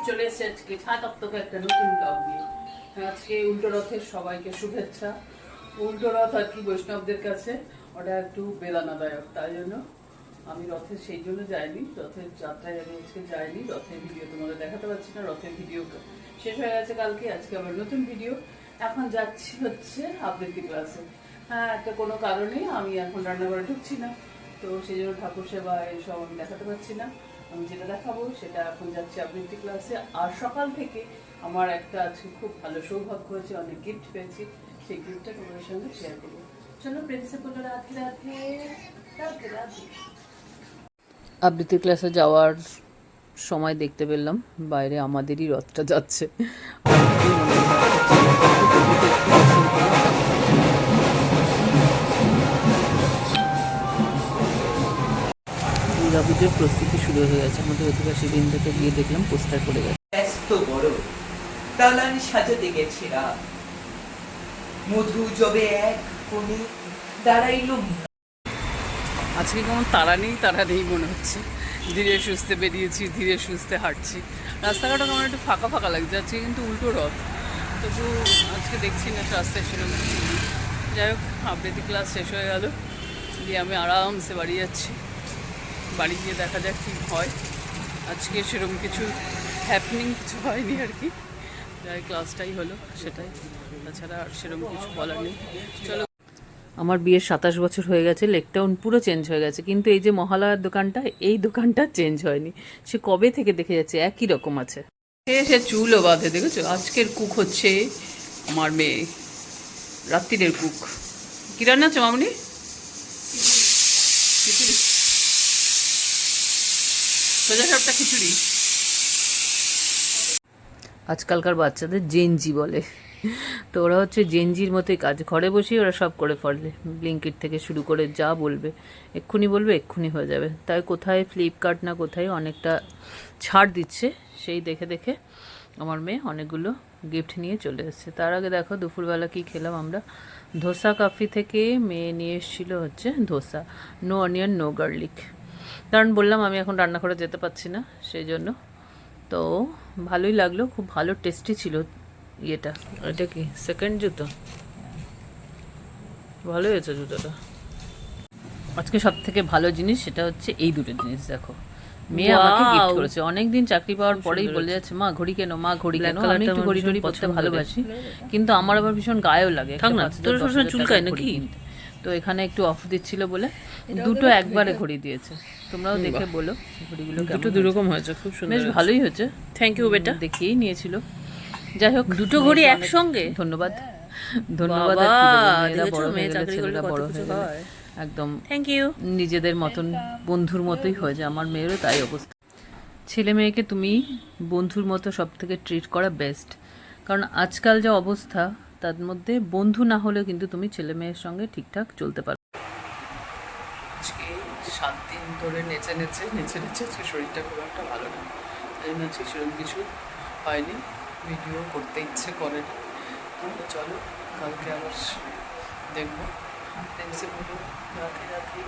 চলে এসেছে আজকে ছাতপ্তকে একটা নতুন ব্লগ নিয়ে। আজকে উল্টো রথের সবাইকে শুভেচ্ছা। উল্টো রথ আর কি বৈষ্ণবদের কাছে ওটা একটু বেদনাদায়ক, তাই জন্য আমি রথের সেই জন্য যাইনি, রথের যাত্রায় আমি আজকে যাইনি। রথের ভিডিও তোমাদের দেখাতে পারছি না, রথের ভিডিও শেষ হয়ে গেছে কালকে, আজকে আবার নতুন ভিডিও। এখন যাচ্ছি হচ্ছে আবৃত্তি ক্লাসে। হ্যাঁ, একটা কোনো কারণে আমি এখন রান্নাঘরে ঢুকছি না, তো সেই জন্য ঠাকুর সেবা এইসব আমি দেখাতে পারছি না। আমি যেটা দেখাবো সেটা এখন যাচ্ছি আবৃত্তি ক্লাসে। আর সকাল থেকে আমার একটা আজকে খুব ভালো সৌভাগ্য হয়েছে, অনেক গিফট পেয়েছি, সেই গিফটটা তোমাদের সঙ্গে শেয়ার করবো। চলো প্রিন্সিপাল রাধে রাধে রাধে রাধে। আবৃত্তি ক্লাসে যাওয়ার সময় দেখতে পেলাম বাইরে আমাদেরই রথটা যাচ্ছে। দুর্গাপুজোর প্রস্তুতি শুরু হয়ে গেছে আমাদের অধিবাসী দিন থেকে গিয়ে দেখলাম পোস্টার পড়ে গেছে। ব্যস্ত বড় দালান সাজাতে গেছিরা, মধু জবে এক কোণে দাঁড়াইল। আজকে কেমন তারা নেই মনে হচ্ছে। ধীরে সুস্থে বেরিয়েছি, ধীরে সুস্থে হাঁটছি। রাস্তাঘাটও কেমন একটু ফাঁকা ফাঁকা লাগছে আজকে, কিন্তু উল্টো রথ, তবু আজকে দেখছি না রাস্তায় সেরকম কিছু নেই। যাই হোক, আবৃত্তি ক্লাস শেষ হয়ে গেল, দিয়ে আমি আরামসে বাড়ি যাচ্ছি। বাড়ি গিয়ে দেখা যাক কী হয়। আজকে সেরকম কিছু হ্যাপনিং কিছু হয়নি আর কি, যাই ক্লাসটাই হলো সেটাই, তাছাড়া আর সেরকম কিছু বলার নেই। চলো, আমার বিয়ের 27 বছর হয়ে গেছে, লেকটাউন পুরো চেঞ্জ হয়ে গেছে, কিন্তু এই যে মহালয়ার দোকানটা, এই দোকানটা চেঞ্জ হয়নি। সে কবে থেকে দেখে যাচ্ছে একই রকম আছে। সে চুলও বাঁধে, দেখেছো? আজকের কুক হচ্ছে আমার মেয়ে, রাত্রিরের কুক। কি রান্না আছে মামনি? খিচুড়ি, সোজা সাপটা খিচুড়ি। আজকালকার বাচ্চাদের জেনজি বলে, তো ওরা হচ্ছে জেনজির মতোই কাজ, ঘরে বসেই ওরা সব করে ফেলে। ব্লিঙ্কিট থেকে শুরু করে যা বলবে এক্ষুনি বলবে, এক্ষুনি হয়ে যাবে। তাই কোথায় ফ্লিপকার্ট না কোথায় অনেকটা ছাড় দিচ্ছে, সেই দেখে দেখে আমার মেয়ে অনেকগুলো গিফট নিয়ে চলে এসেছে। তার আগে দেখো দুপুরবেলা কী খেলাম আমরা। ধোসা কাফি থেকে মেয়ে নিয়ে এসেছিলো হচ্ছে dosa, no onion no garlic, কারণ বললাম আমি এখন রান্না করে যেতে পারছি না, সেই জন্য। তো ভালোই লাগলো, খুব ভালো টেস্টি ছিল ইয়েটা। এটা কি সেকেন্ড জুতো? ভালো হয়েছে জুতোটা। আজকে সব থেকে ভালো জিনিস সেটা হচ্ছে এই দুটো জিনিস দেখো, মেয়ে আমাকে গিফট করেছে। অনেকদিন চাকরি পাওয়ার পরেই বলে যাচ্ছে মা ঘড়ি কেন, মা ঘড়ি কেন। আমি একটু ঘড়ি টড়ি পরতে ভালোবাসি, কিন্তু আমার আবার ভীষণ গায়েও লাগে। তোর সবসময় চুলকায় নাকি? তো এখানে একটু অফ দিচ্ছিল বলে দুটো একবারে ঘড়ি দিয়েছে। তোমরাও দেখে বলো ঘড়িগুলো দুটো দুরকম হয়েছে, খুব সুন্দর, বেশ ভালোই হয়েছে। থ্যাংক ইউ বেটা, দেখিয়েই নিয়েছিল। যাই হোক, দুটো ঘড়ি একসঙ্গে, ধন্যবাদ ধন্যবাদ। মেয়েরা বড় হয়ে গেলে, ছেলেরা বড় হয়ে গেলে একদম থ্যাংক ইউ নিজেদের মতন বন্ধুর মতোই হয়ে যায়। আমার মেয়েরও তাই অবস্থা। ছেলে মেয়েকে তুমি বন্ধুর মতো সব থেকে ট্রিট করা বেস্ট, কারণ আজকাল যা অবস্থা তার মধ্যে বন্ধু না হলেও কিন্তু তুমি ছেলে মেয়ের সঙ্গে ঠিকঠাক চলতে পারো। আজকে 7 দিন ধরে নেচে আজকে শরীরটা খুব একটা ভালো না, তাই জন্য আজকে সেরকম কিছু হয়নি, ভিডিও করতে ইচ্ছে করে না। চলো কালকে আবার দেখবো। রাধে রাধে।